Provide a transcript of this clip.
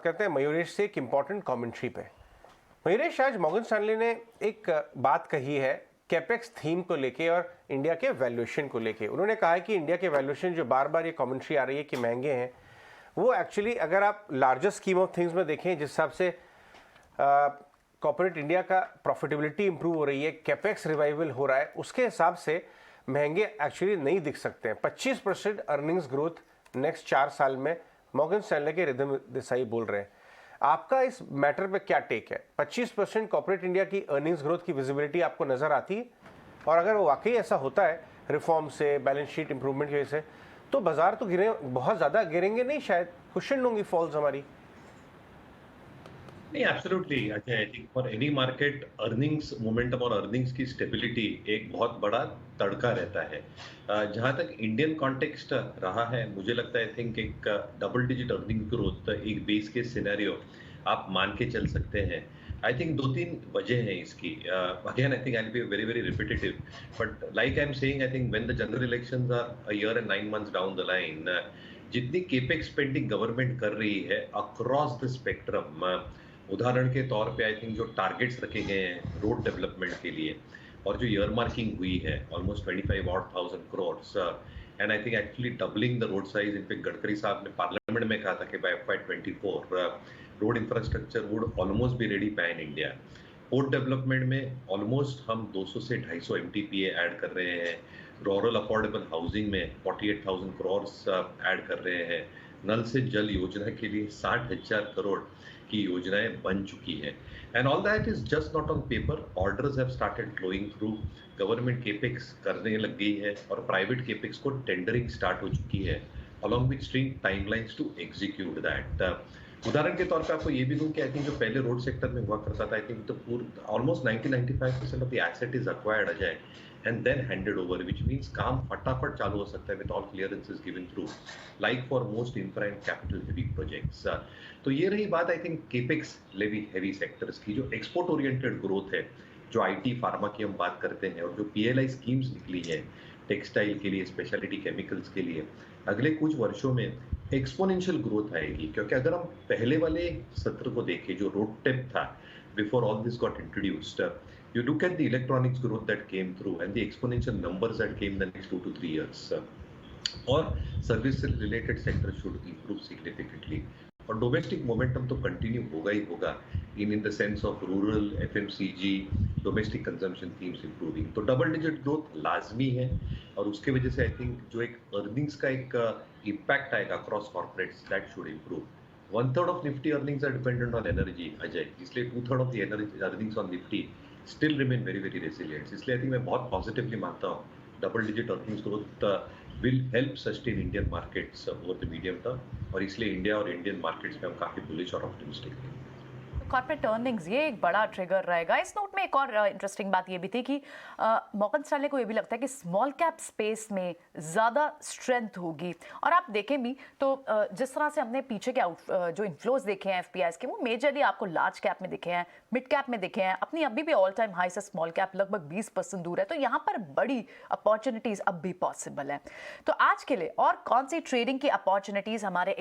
करते हैं मयूरेश से एक इम्पॉर्टेंट कमेंट्री पे। मयूरेश, आज मॉर्गन स्टैनली ने एक बात कही है कैपेक्स थीम को लेके और इंडिया के वैल्यूएशन को लेके। उन्होंने कहा है कि इंडिया के वैल्यूएशन जो बार बार ये कमेंट्री आ रही है कि महंगे हैं, वो एक्चुअली अगर आप लार्जर स्कीम ऑफ थिंग्स में देखें, जिस हिसाब से कॉर्पोरेट इंडिया का प्रॉफिटेबिलिटी इंप्रूव हो रही है, कैपेक्स रिवाइवल हो रहा है, उसके हिसाब से महंगे एक्चुअली नहीं दिख सकते हैं। 25% अर्निंग्स ग्रोथ नेक्स्ट 4 साल में मॉर्गन स्टैनली के रिदम देसाई बोल रहे हैं। आपका इस मैटर पे क्या टेक है? 25% कॉर्पोरेट इंडिया की अर्निंग्स ग्रोथ की विजिबिलिटी आपको नजर आती है? और अगर वो वाकई ऐसा होता है रिफॉर्म से, बैलेंस शीट इंप्रूवमेंट की वजह से, तो बाजार तो गिरे, बहुत ज्यादा गिरेंगे नहीं, शायद कुशन होंगी फॉल्स हमारी। नहीं, absolutely Ajay, I think for any market earnings momentum और अर्निंग्स की स्टेबिलिटी एक बहुत बड़ा तड़का रहता है। जहां तक इंडियन कॉन्टेक्स्ट रहा है, मुझे लगता है आई थिंक एक डबल डिजिट अर्निंग ग्रोथ एक बेस केस सिनेरियो आप मान के चल सकते हैं। आई थिंक 2-3 वजह हैं इसकी। Again I think I will be very very repetitive, but like I am saying, I think when the general elections are a year and 9 months down the line, जितनी केपेक्स स्पेंडिंग गवर्नमेंट कर रही है across the spectrum, उदाहरण के तौर पे I think जो targets रखे गए हैं रोड डेवलपमेंट के लिए और जो ईयर मार्किंग हुई है almost 25,000 crore, and I think actually doubling the road size. इन पे गडकरी साहब ने पार्लियामेंट में कहा था कि by FY24 road infrastructure would almost be ready pan India. Port development में ऑलमोस्ट हम 200 से 250 MTPA ऐड कर रहे हैं। रूरल अफोर्डेबल हाउसिंग में 48,000 करोड़ ऐड कर रहे हैं। नल से जल योजना के लिए 60,000 करोड़ की योजनाएं बन चुकी हैं। And all that is just not on paper, orders have started flowing through. Government capex करने लग गई है और प्राइवेट केपेक्स को टेंडरिंग स्टार्ट हो चुकी है along with strict timelines to execute that. उदाहरण के तौर पे आपको ये भी दूं कि आई थिंक जो पहले रोड सेक्टर में हुआ करता था, आई थिंक तो पूरा almost 90-95% of the asset is acquired Ajay and then handed over, which means काम फटाफट चालू हो सकता है with all clearances given through, like for most infra and capital heavy projects। तो ये रही बात I think capex heavy sectors की। जो एक्सपोर्ट ओरिएंटेड ग्रोथ है, जो आईटी फार्मा की हम बात करते हैं, और जो PLI स्कीम्स निकली है टेक्सटाइल के लिए, स्पेशलिटी केमिकल्स के लिए, अगले कुछ वर्षों में एक्सपोनेंशियल ग्रोथ आएगी। क्योंकि अगर हम पहले वाले सत्र को देखें जो रोड टेप था before all this got introduced, you look at the electronics growth that came through and the exponential numbers that came in the next 2 to 3 years, or service related sectors should improve significantly, और domestic momentum तो continue होगा ही होगा in the sense of rural, FMCG, domestic consumption themes improving. तो double digit growth लाजमी है और उसके वजह से आई थिंक जो एक अर्निंग्स का एक इम्पैक्ट आएगा across corporates, that should improve. 1/3 of Nifty earnings are dependent on energy Ajay, इसलिए 2/3 of the energy earnings on Nifty still remain very very resilient। इसलिए आई थिंक मैं बहुत पॉजिटिवली मानता हूँ double digit earnings growth will help sustain Indian markets over the medium term, और इसलिए India और Indian markets में हम काफी बुलिश और ऑप्टिमिस्टिक हैं। कॉर्पोरेट अर्निंग्स ये एक बड़ा ट्रिगर रहेगा। इस नोट में एक और इंटरेस्टिंग बात ये भी थी कि मॉर्गन स्टैनली को ये भी लगता है कि स्मॉल कैप स्पेस में ज़्यादा स्ट्रेंथ होगी। और आप देखें भी तो जिस तरह से हमने पीछे के जो इन्फ्लोज देखे हैं FPIs के, वो मेजरली आपको लार्ज कैप में दिखे हैं, मिड कैप में दिखे हैं। अपनी अभी भी ऑल टाइम हाई से स्मॉल कैप लगभग 20% दूर है, तो यहाँ पर बड़ी अपॉर्चुनिटीज़ अब भी पॉसिबल है। तो आज के लिए और कौन सी ट्रेडिंग की अपॉर्चुनिटीज़ हमारे